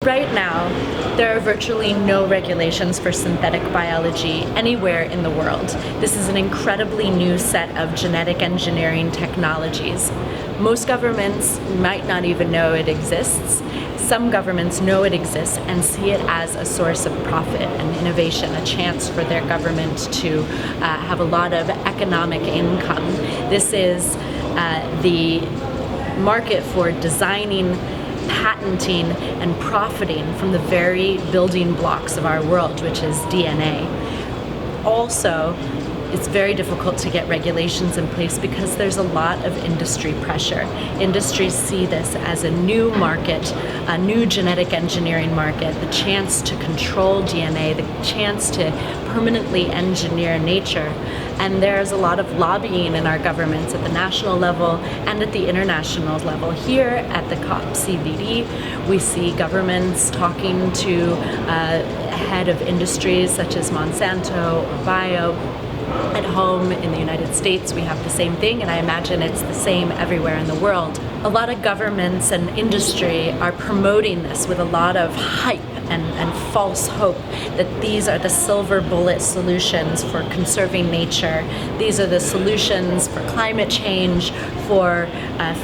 Right now, there are virtually no regulations for synthetic biology anywhere in the world. This is an incredibly new set of genetic engineering technologies. Most governments might not even know it exists. Some governments know it exists and see it as a source of profit and innovation, a chance for their government to have a lot of economic income. This is the market for designing, patenting, and profiting from the very building blocks of our world, which is DNA. Also, it's very difficult to get regulations in place because there's a lot of industry pressure. Industries see this as a new market, a new genetic engineering market, the chance to control DNA, the chance to permanently engineer nature. And there's a lot of lobbying in our governments at the national level and at the international level. Here at the COP we see governments talking to head of industries such as Monsanto or Bio. At home in the United States, we have the same thing, and I imagine it's the same everywhere in the world. A lot of governments and industry are promoting this with a lot of hype and false hope that these are the silver bullet solutions for conserving nature. These are the solutions for climate change, for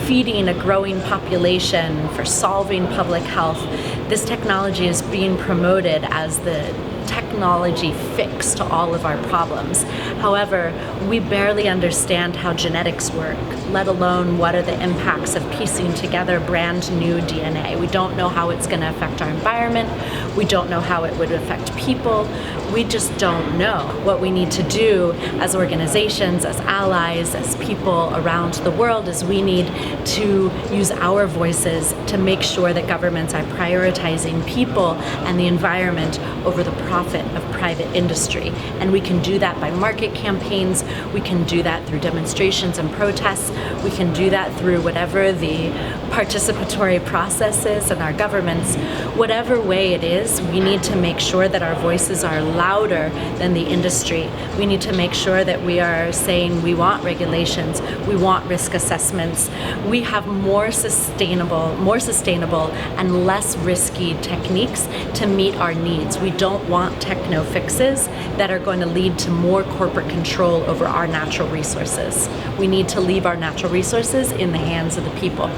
feeding a growing population, for solving public health. This technology is being promoted as the technology fix to all of our problems. However, we barely understand how genetics work, let alone what are the impacts of piecing together brand new DNA. We don't know how it's going to affect our environment. We don't know how it would affect people. We just don't know. What we need to do as organizations, as allies, as people around the world is we need to use our voices to make sure that governments are prioritizing people and the environment over the profit of private industry. And we can do that by market campaigns. We can do that through demonstrations and protests. We can do that through whatever the participatory process is in our governments. Whatever way it is, we need to make sure that our voices are louder than the industry. We need to make sure that we are saying we want regulations, we want risk assessments. We have more sustainable and less risky techniques to meet our needs. We don't want techno fixes that are going to lead to more corporate control over our natural resources. We need to leave our natural resources in the hands of the people.